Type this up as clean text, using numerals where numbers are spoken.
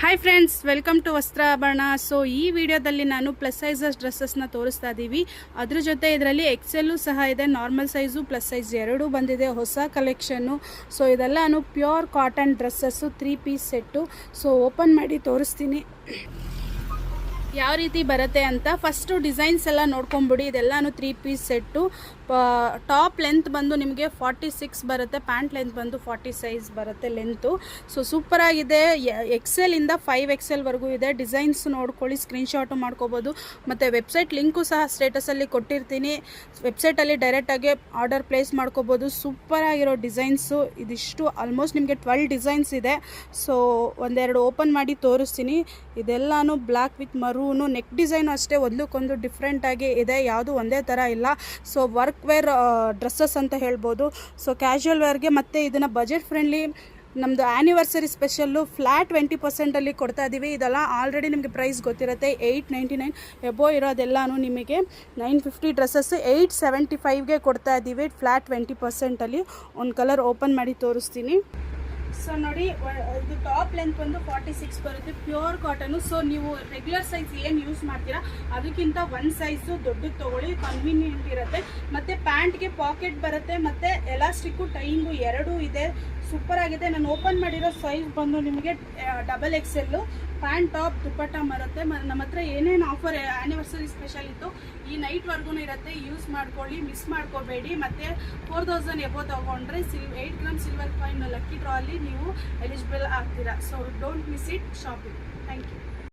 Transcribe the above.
Hi friends, welcome to Vastrabharana. So ಈ ವಿಡಿಯೋದಲ್ಲಿ ನಾನು ಪ್ಲಸ್ ಸೈಜಸ್ ಡ್ರೆಸ್ಸಸ್ನ ತೋರಿಸ್ತಾ ಇದ್ದೀವಿ. ಅದ್ರ ಜೊತೆ ಇದರಲ್ಲಿ ಎಕ್ಸೆಲ್ಲು ಸಹ ಇದೆ, ನಾರ್ಮಲ್ ಸೈಜು ಪ್ಲಸ್ ಸೈಜ್ ಎರಡೂ ಬಂದಿದೆ, ಹೊಸ ಕಲೆಕ್ಷನ್ನು. ಸೊ ಇದೆಲ್ಲನೂ pure cotton dresses, 3 piece set. So open ಮಾಡಿ ತೋರಿಸ್ತೀನಿ ಯಾವ ರೀತಿ ಬರುತ್ತೆ ಅಂತ. ಫಸ್ಟು ಡಿಸೈನ್ಸ್ ಎಲ್ಲ ನೋಡ್ಕೊಂಬಿಡಿ. ಇದೆಲ್ಲನೂ 3 ಪೀಸ್ ಸೆಟ್ಟು. ಟಾಪ್ ಲೆಂತ್ ಬಂದು ನಿಮಗೆ 46 ಬರುತ್ತೆ, ಪ್ಯಾಂಟ್ ಲೆಂತ್ ಬಂದು 40 ಸೈಜ್ ಬರುತ್ತೆ ಲೆಂತು. ಸೊ ಸೂಪರಾಗಿದೆ. ಎಕ್ಸೆಲಿಂದ 5XL ವರೆಗೂ ಇದೆ. ಡಿಸೈನ್ಸ್ ನೋಡ್ಕೊಳ್ಳಿ, ಸ್ಕ್ರೀನ್ಶಾಟು ಮಾಡ್ಕೋಬೋದು. ಮತ್ತು ವೆಬ್ಸೈಟ್ ಲಿಂಕು ಸಹ ಸ್ಟೇಟಸಲ್ಲಿ ಕೊಟ್ಟಿರ್ತೀನಿ. ವೆಬ್ಸೈಟಲ್ಲಿ ಡೈರೆಕ್ಟಾಗಿ ಆರ್ಡರ್ ಪ್ಲೇಸ್ ಮಾಡ್ಕೋಬೋದು. ಸೂಪರಾಗಿರೋ ಡಿಸೈನ್ಸು ಇದಿಷ್ಟು. ಆಲ್ಮೋಸ್ಟ್ ನಿಮಗೆ 12 ಡಿಸೈನ್ಸ್ ಇದೆ. ಸೊ ಒಂದೆರಡು ಓಪನ್ ಮಾಡಿ ತೋರಿಸ್ತೀನಿ. ಇದೆಲ್ಲನೂ black with maroon. Neck design ಅಷ್ಟೇ ಒಂದಕ್ಕೊಂದು ಡಿಫ್ರೆಂಟಾಗಿ ಇದೆ, ಯಾವುದು ಒಂದೇ ಥರ ಇಲ್ಲ. ಸೊ ವರ್ಕ್ ವೇರ್ ಡ್ರೆಸ್ಸಸ್ ಅಂತ ಹೇಳ್ಬೋದು. ಸೊ ಕ್ಯಾಶುವಲ್ ವೇರ್ಗೆ ಮತ್ತು ಇದನ್ನು ಬಜೆಟ್ ಫ್ರೆಂಡ್ಲಿ ನಮ್ಮದು ಆ್ಯನಿವರ್ಸರಿ ಸ್ಪೆಷಲ್ಲು ಫ್ಲ್ಯಾಟ್ 20% ಕೊಡ್ತಾ ಇದ್ದೀವಿ. ಇದೆಲ್ಲ ಆಲ್ರೆಡಿ ನಿಮಗೆ ಪ್ರೈಸ್ ಗೊತ್ತಿರುತ್ತೆ. 899 ಎಬೋ ಇರೋದೆಲ್ಲನೂ ನಿಮಗೆ 950 ಡ್ರೆಸ್ಸಸ್ 875ಗೆ ಕೊಡ್ತಾ ಇದ್ದೀವಿ ಫ್ಲ್ಯಾಟ್ 20%. ಒಂದು ಕಲರ್ ಓಪನ್ ಮಾಡಿ ತೋರಿಸ್ತೀನಿ. ಸೊ ನೋಡಿ, ಇದು ಟಾಪ್ ಲೆಂತ್ ಬಂದು 46 ಬರುತ್ತೆ, ಪ್ಯೂರ್ ಕಾಟನು. ಸೊ ನೀವು ರೆಗ್ಯುಲರ್ ಸೈಜ್ ಏನು ಯೂಸ್ ಮಾಡ್ತೀರಾ ಅದಕ್ಕಿಂತ ಒಂದು ಸೈಜು ದೊಡ್ಡದು ತೊಗೊಳ್ಳಿ, ಕನ್ವೀನಿಯೆಂಟ್ ಇರುತ್ತೆ. ಮತ್ತು ಪ್ಯಾಂಟ್ಗೆ ಪಾಕೆಟ್ ಬರುತ್ತೆ, ಮತ್ತು ಎಲಾಸ್ಟಿಕ್ಕು ಟೈಯಿಂಗು ಎರಡೂ ಇದೆ. ಸೂಪರ್ ಆಗಿದೆ. ನಾನು ಓಪನ್ ಮಾಡಿರೋ ಸೈಜ್ ಬಂದು ನಿಮಗೆ XXL. ಪ್ಯಾಂಟ್ ಟಾಪ್ ದುಪ್ಪಟ್ಟ ಬರುತ್ತೆ. ನಮ್ಮ ಹತ್ರ ಏನೇನು ಆಫರ್ ಆ್ಯನಿವರ್ಸರಿ ಸ್ಪೆಷಲ್ ಇತ್ತು ಈ ನೈಟ್ವರೆಗೂ ಇರುತ್ತೆ. ಯೂಸ್ ಮಾಡ್ಕೊಳ್ಳಿ, ಮಿಸ್ ಮಾಡ್ಕೋಬೇಡಿ. ಮತ್ತು 4000 ಎಬೋ ತೊಗೊಂಡ್ರೆ 8 gram silver coin lucky draw ಅಲ್ಲಿ ನೀವು ಎಲಿಜಿಬಲ್ ಆಗ್ತೀರಾ. So don't miss it. Shopping. Thank you.